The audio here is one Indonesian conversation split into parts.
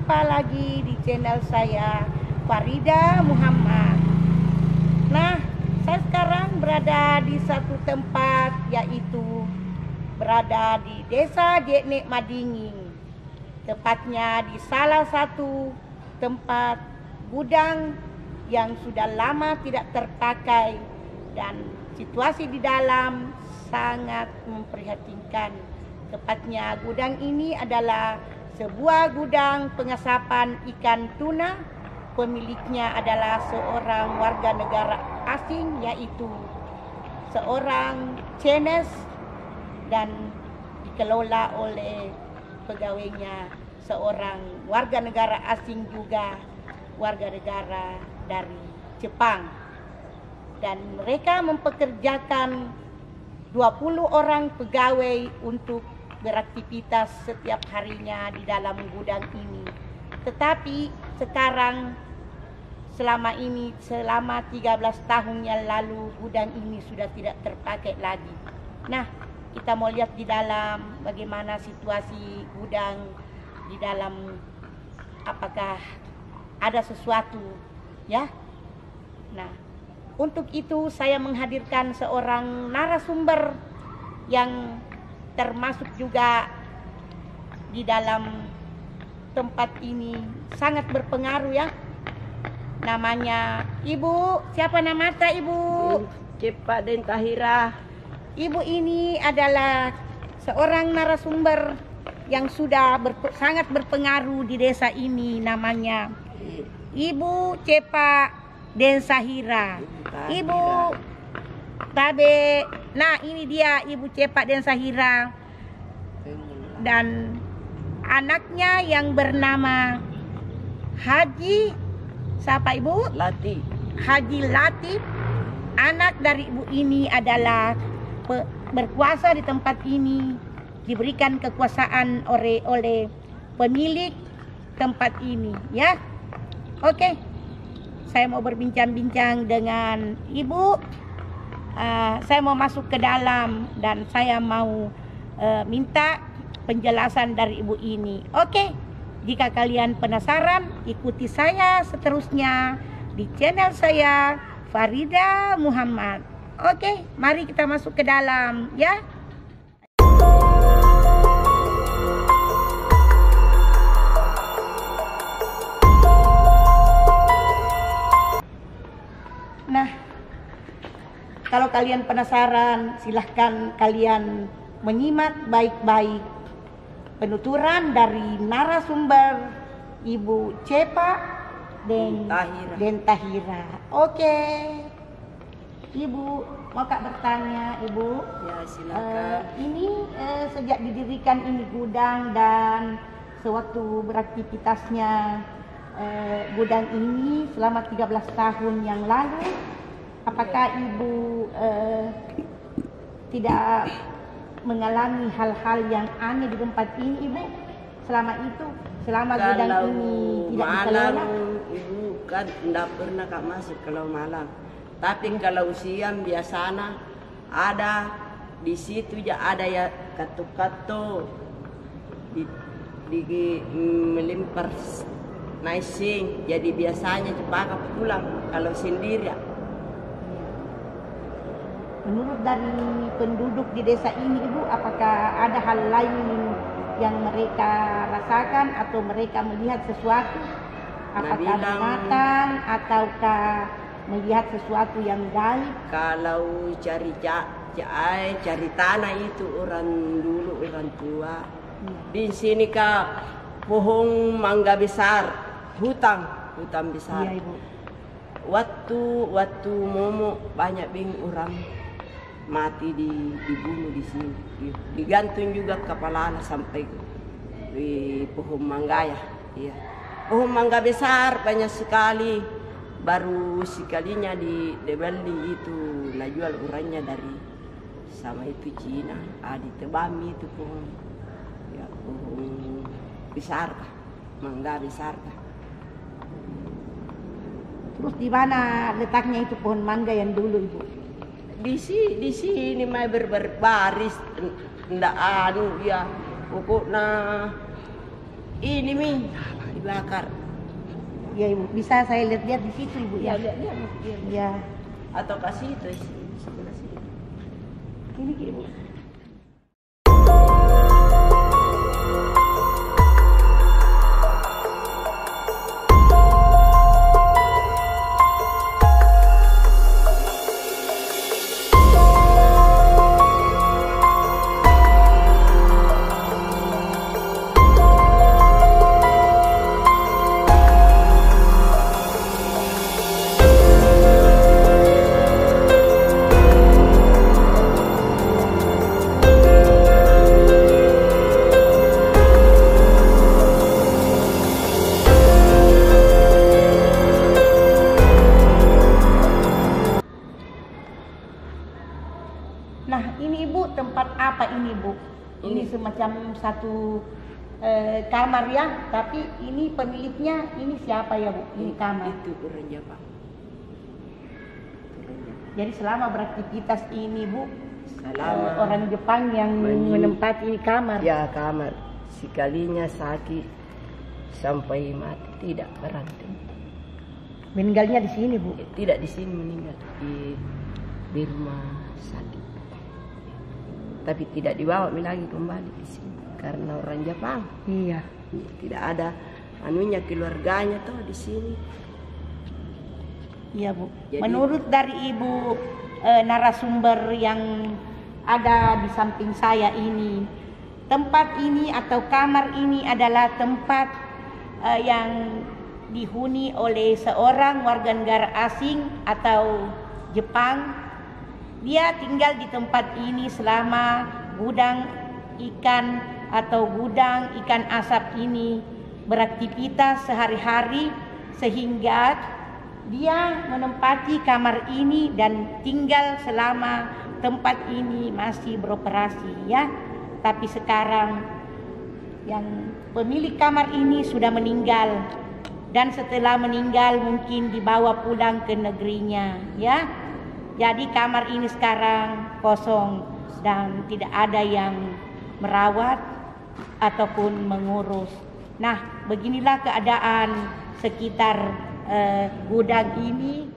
jumpa lagi di channel saya, Farida Muhammad. Nah, saya sekarang berada di satu tempat, yaitu berada di Desa Jeknek Madinging. Tepatnya di salah satu tempat gudang yang sudah lama tidak terpakai dan situasi di dalam sangat memprihatinkan. Tepatnya gudang ini adalah sebuah gudang pengasapan ikan tuna. Pemiliknya adalah seorang warga negara asing, yaitu seorang Chinese, dan dikelola oleh pegawainya seorang warga negara asing juga, warga negara dari Jepang. Dan mereka mempekerjakan 20 orang pegawai untuk beraktivitas setiap harinya di dalam gudang ini. Tetapi sekarang selama 13 tahun yang lalu gudang ini sudah tidak terpakai lagi. Nah, kita mau lihat di dalam bagaimana situasi gudang di dalam, apakah ada sesuatu ya. Nah, untuk itu saya menghadirkan seorang narasumber yang termasuk juga di dalam tempat ini sangat berpengaruh ya. Namanya Ibu, siapa nama Ibu? Cepa Den Tahira. Ibu ini adalah seorang narasumber yang sudah sangat berpengaruh di desa ini. Namanya Ibu Cepa Den Tahira. Ibu Tabe. Nah, ini dia Ibu Cepa Den Tahira. Dan anaknya yang bernama Haji, siapa Ibu? Lati. Haji Latif. Anak dari ibu ini adalah berkuasa di tempat ini, diberikan kekuasaan oleh pemilik tempat ini ya. Oke, saya mau berbincang-bincang dengan ibu. Saya mau masuk ke dalam dan saya mau minta penjelasan dari ibu ini. Oke, jika kalian penasaran, ikuti saya seterusnya di channel saya, Farida Muhammad. Oke, mari kita masuk ke dalam ya. Nah, kalau kalian penasaran, silahkan kalian menyimak baik-baik penuturan dari narasumber Ibu Cepa Den Tahira. Oke. Ibu, mau Kak bertanya, Ibu? Ya, silakan. Ini sejak didirikan ini gudang dan sewaktu beraktivitasnya gudang ini selama 13 tahun yang lalu, apakah Ibu tidak mengalami hal-hal yang aneh di tempat ini, Ibu? Selama gudang ini tidak dikelola? Ibu kan tidak pernah Kak masuk kalau malam. Tapi kalau siang biasanya ada di situ ya, ada ya kato-kato di melempar naising. Jadi biasanya cepat pulang kalau sendiri ya. Menurut dari penduduk di desa ini, Ibu, apakah ada hal lain yang mereka rasakan atau mereka melihat sesuatu? Apakah binatang ataukah melihat sesuatu yang gaib? Kalau cari tanah itu orang dulu, orang tua. Di sini Kak, pohon mangga besar, hutan besar. Iya, Ibu. Waktu momo banyak orang mati dibunuh di sini. Digantung juga kepalanya sampai di pohon mangga ya. Iya. Pohon mangga besar banyak sekali. Baru sekalinya dibeli itu jual orangnya dari sama itu Cina. Ditebami itu pohon. Ya, pohon besar, mangga besar. Terus di mana letaknya itu pohon mangga yang dulu, Ibu? Di sini mah berbaris, ndak ya pokoknya ini dibakar. Ya Ibu, bisa saya lihat-lihat di situ Ibu ya. Lihat-lihat. Ya. Atau kasih itu sebelah sini. Ini Ibu. Nah, ini Ibu tempat apa ini Bu? Ini semacam satu kamar ya, tapi ini pemiliknya ini siapa ya Bu? Ini kamar. Itu orang Jepang. Jadi selama beraktivitas ini Bu, Selama orang Jepang yang menempati ini kamar. Ya kamar. Sekalinya sakit sampai mati tidak berhenti. Meninggalnya di sini Bu? Tidak di sini meninggal di rumah sakit. Tapi tidak dibawa lagi kembali di sini karena orang Jepang. Iya. Tidak ada anunya keluarganya tuh di sini. Iya Bu. Jadi, menurut dari Ibu narasumber yang ada di samping saya ini, tempat ini atau kamar ini adalah tempat yang dihuni oleh seorang warga negara asing atau Jepang. Dia tinggal di tempat ini selama gudang ikan atau gudang ikan asap ini beraktivitas sehari-hari, sehingga dia menempati kamar ini dan tinggal selama tempat ini masih beroperasi ya. Tapi sekarang yang pemilik kamar ini sudah meninggal, dan setelah meninggal mungkin dibawa pulang ke negerinya ya. Jadi kamar ini sekarang kosong dan tidak ada yang merawat ataupun mengurus. Nah, beginilah keadaan sekitar gudang ini.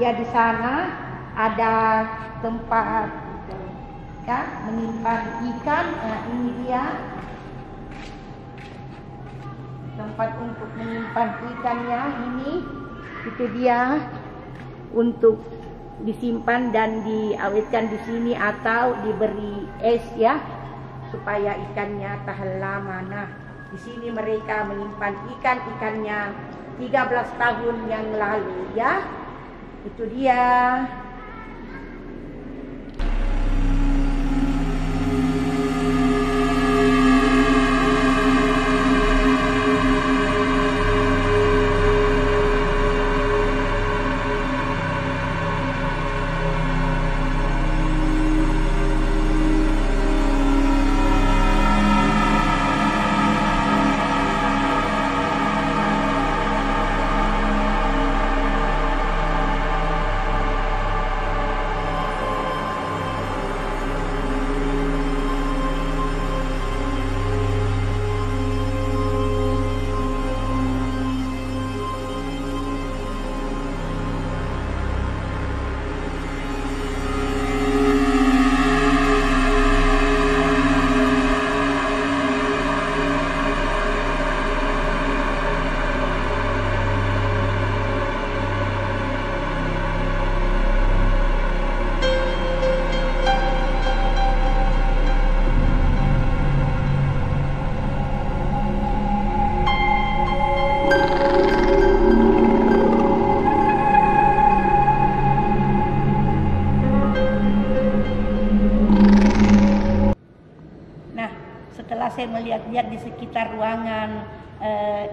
Di sana ada tempat ya, menyimpan ikan. Nah, ini dia tempat untuk menyimpan ikannya. Ini itu dia untuk disimpan dan diawetkan di sini atau diberi es ya supaya ikannya tahan lama. Nah, di sini mereka menyimpan ikannya 13 tahun yang lalu ya. Itu dia. setelah saya melihat-lihat di sekitar ruangan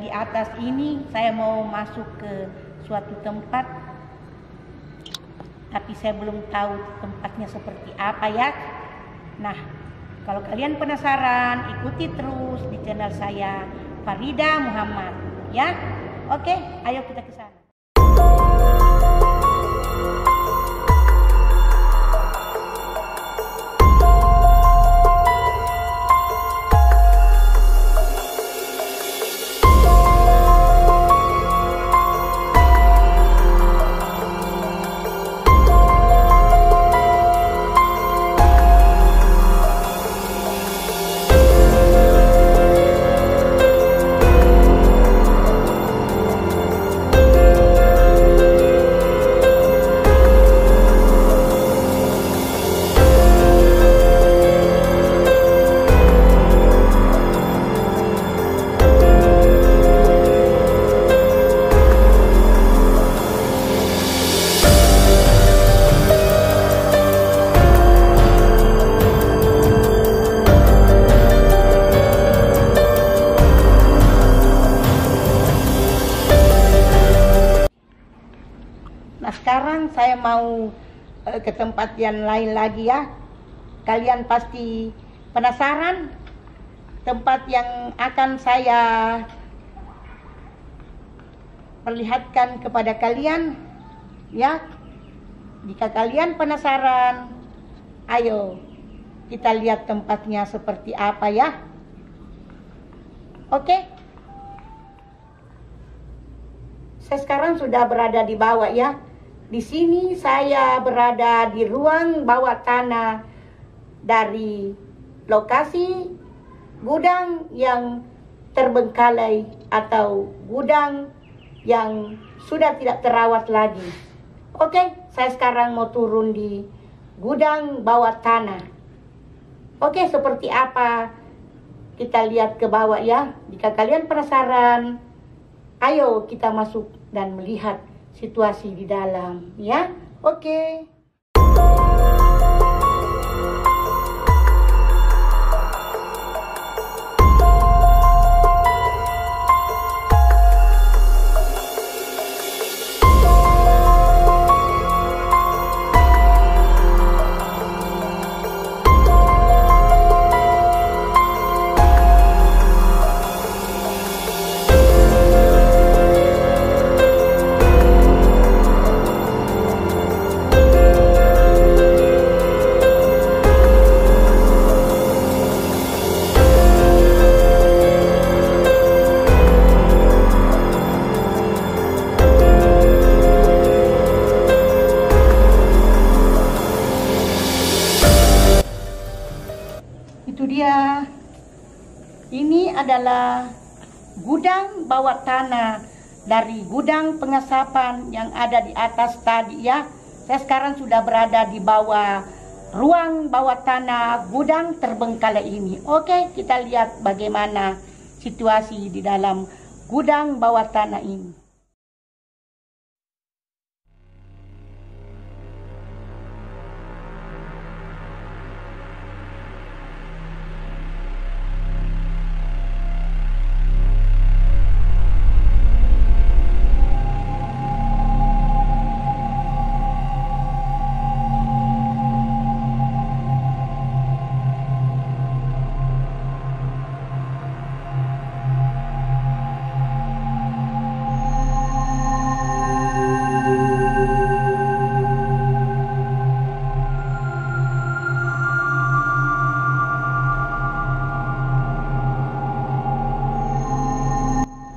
di atas ini, saya mau masuk ke suatu tempat, tapi saya belum tahu tempatnya seperti apa ya. Nah, kalau kalian penasaran, ikuti terus di channel saya, Farida Muhammad, ya. Oke, ayo kita ke sana. Nah, sekarang saya mau ke tempat yang lain lagi ya. Kalian pasti penasaran tempat yang akan saya perlihatkan kepada kalian ya. Jika kalian penasaran, ayo kita lihat tempatnya seperti apa ya. Oke. Saya sekarang sudah berada di bawah ya. Di sini saya berada di ruang bawah tanah dari lokasi gudang yang terbengkalai atau gudang yang sudah tidak terawat lagi. Oke, saya sekarang mau turun di gudang bawah tanah. Oke, seperti apa? Kita lihat ke bawah ya. Jika kalian penasaran, ayo kita masuk dan melihat situasi di dalam ya. Oke. Itu dia. Ini adalah gudang bawah tanah dari gudang pengasapan yang ada di atas tadi ya. Saya sekarang sudah berada di bawah ruang bawah tanah gudang terbengkalai ini. Oke, kita lihat bagaimana situasi di dalam gudang bawah tanah ini.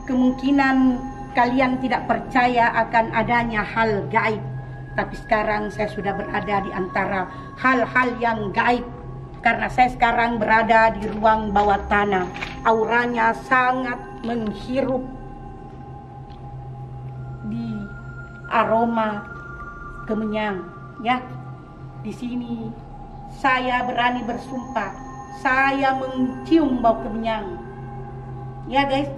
Kemungkinan kalian tidak percaya akan adanya hal gaib, tapi sekarang saya sudah berada di antara hal-hal yang gaib karena saya sekarang berada di ruang bawah tanah. Auranya sangat menghirup di aroma kemenyan ya. Di sini saya berani bersumpah, saya mencium bau kemenyan ya guys.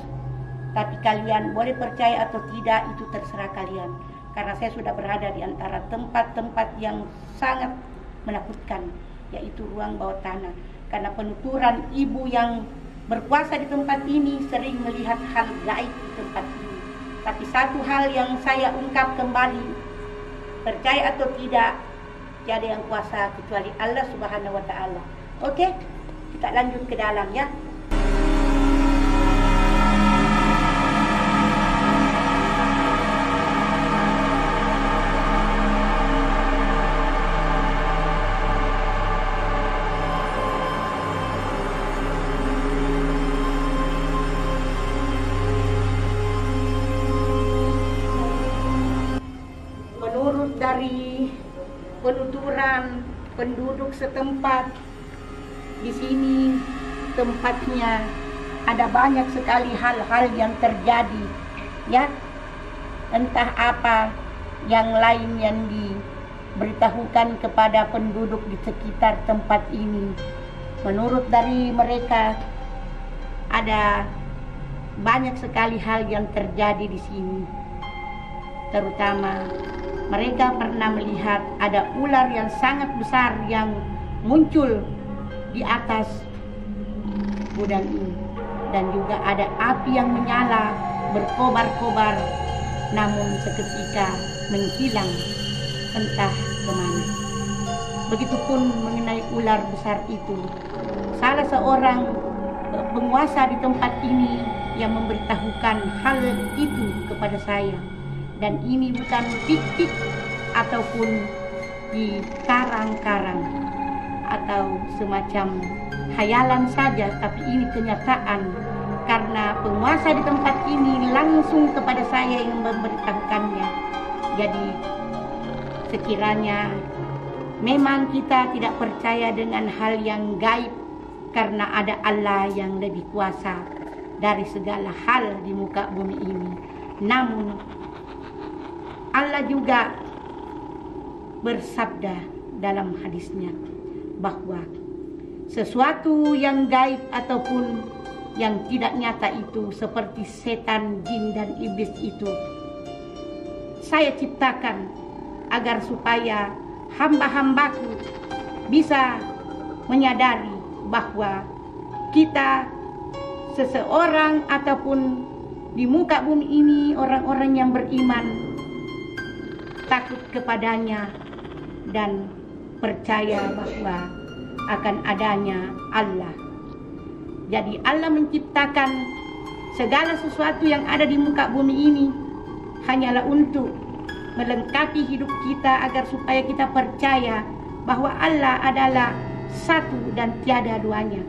Tapi kalian boleh percaya atau tidak, itu terserah kalian. Karena saya sudah berada di antara tempat-tempat yang sangat menakutkan, yaitu ruang bawah tanah. karena penuturan ibu yang berkuasa di tempat ini sering melihat hal gaib di tempat ini. Tapi satu hal yang saya ungkap kembali, percaya atau tidak, tiada yang kuasa kecuali Allah Subhanahu wa Ta'ala. Oke, kita lanjut ke dalam ya. Menurut dari penuturan penduduk setempat, di sini tempatnya ada banyak sekali hal-hal yang terjadi, ya. Entah apa yang lain yang diberitahukan kepada penduduk di sekitar tempat ini. Menurut dari mereka ada banyak sekali hal yang terjadi di sini. Terutama mereka pernah melihat ada ular yang sangat besar yang muncul di atas gudang ini, dan juga ada api yang menyala berkobar-kobar namun seketika menghilang entah kemana. Begitupun mengenai ular besar itu, salah seorang penguasa di tempat ini yang memberitahukan hal itu kepada saya. Dan ini bukan fiktif ataupun di karang-karang atau semacam hayalan saja, tapi ini kenyataan karena penguasa di tempat ini langsung kepada saya yang memberitahukannya. Jadi sekiranya memang kita tidak percaya dengan hal yang gaib, karena ada Allah yang lebih kuasa dari segala hal di muka bumi ini. Namun Allah juga bersabda dalam hadisnya bahwa sesuatu yang gaib ataupun yang tidak nyata itu seperti setan, jin, dan iblis itu saya ciptakan agar supaya hamba-hambaku bisa menyadari bahwa kita seseorang ataupun di muka bumi ini orang-orang yang beriman takut kepadanya dan percaya bahwa akan adanya Allah. Jadi Allah menciptakan segala sesuatu yang ada di muka bumi ini hanyalah untuk melengkapi hidup kita agar supaya kita percaya bahwa Allah adalah satu dan tiada duanya.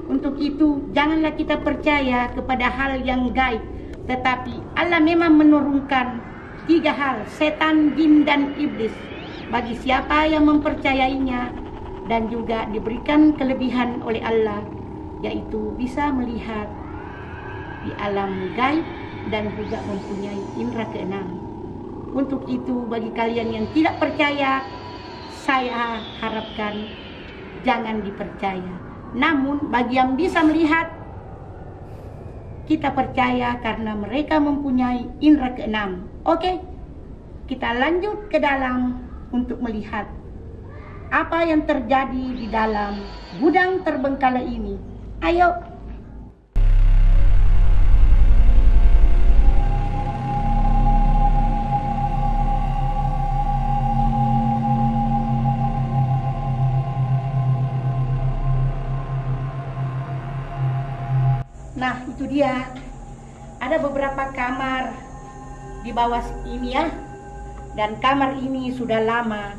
Untuk itu janganlah kita percaya kepada hal yang gaib, tetapi Allah memang menurunkan 3 hal, setan, jin, dan iblis, bagi siapa yang mempercayainya, dan juga diberikan kelebihan oleh Allah, yaitu bisa melihat di alam gaib dan juga mempunyai indera keenam. Untuk itu bagi kalian yang tidak percaya, saya harapkan jangan dipercaya. Namun bagi yang bisa melihat, kita percaya karena mereka mempunyai indera keenam. Oke, kita lanjut ke dalam untuk melihat apa yang terjadi di dalam gudang terbengkalai ini. Ayo. Nah, itu dia. Ada beberapa kamar di bawah ini ya. Dan kamar ini sudah lama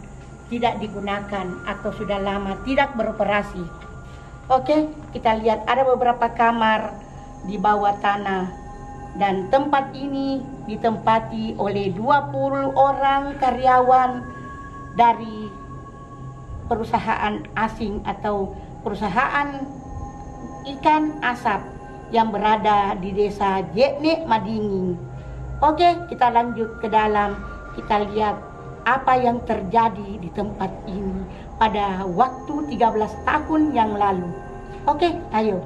tidak digunakan atau sudah lama tidak beroperasi. Oke, kita lihat ada beberapa kamar di bawah tanah. Dan tempat ini ditempati oleh 20 orang karyawan dari perusahaan asing atau perusahaan ikan asap yang berada di desa Jekne Madinging. Oke, kita lanjut ke dalam. Kita lihat apa yang terjadi di tempat ini pada waktu 13 tahun yang lalu. Oke, ayo.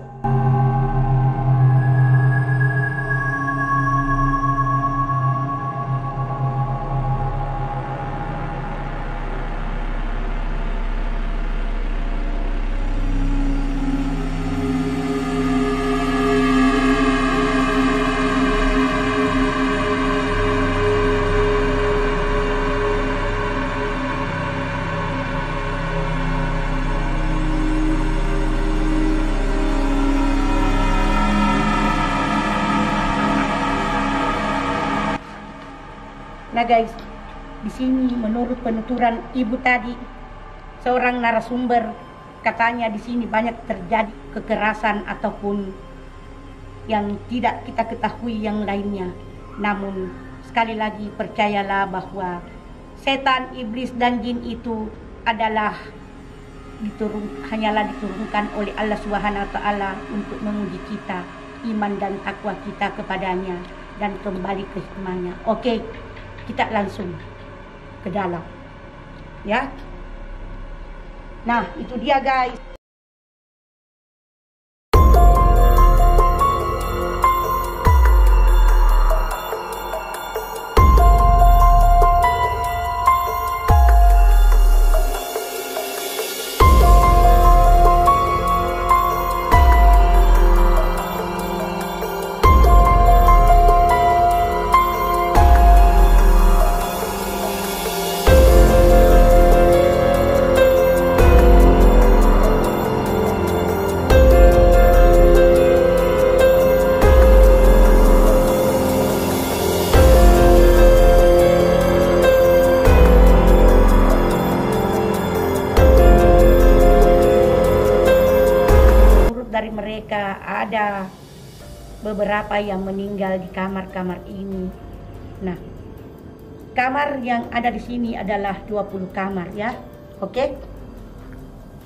guys, di sini menurut penuturan ibu tadi, seorang narasumber katanya di sini banyak terjadi kekerasan ataupun yang tidak kita ketahui yang lainnya. Namun sekali lagi percayalah bahwa setan, iblis dan jin itu adalah hanyalah diturunkan oleh Allah Subhanahu wa taala untuk menguji kita, iman dan takwa kita kepadanya dan kembali ke hikmahnya. Oke, kita langsung ke dalam. Ya. Nah, itu dia guys. Dari mereka ada beberapa yang meninggal di kamar-kamar ini. Nah, kamar yang ada di sini adalah 20 kamar ya. Oke?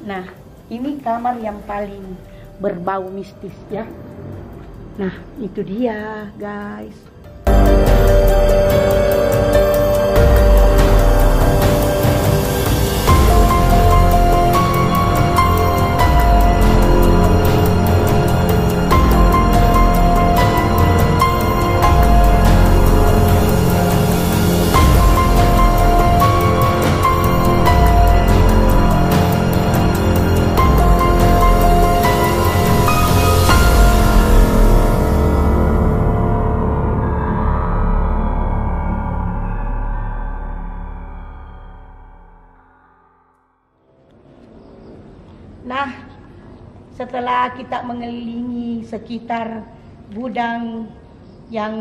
Nah, ini kamar yang paling berbau mistis ya. Nah, itu dia guys. Nah, setelah kita mengelilingi sekitar gudang yang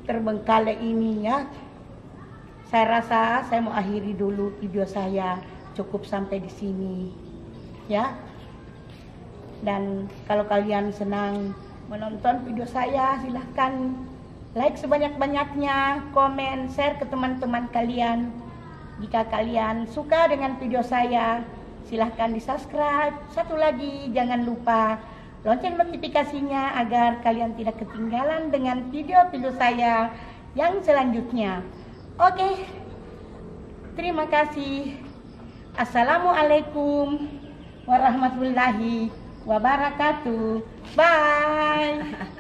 terbengkalai ini ya, saya rasa saya mau akhiri dulu video saya, cukup sampai di sini ya. Dan kalau kalian senang menonton video saya, silahkan like sebanyak-banyaknya, komen, share ke teman-teman kalian. Jika kalian suka dengan video saya, silahkan di subscribe. Satu lagi, jangan lupa lonceng notifikasinya agar kalian tidak ketinggalan dengan video-video saya yang selanjutnya. Oke, terima kasih. Assalamualaikum warahmatullahi wabarakatuh. Bye.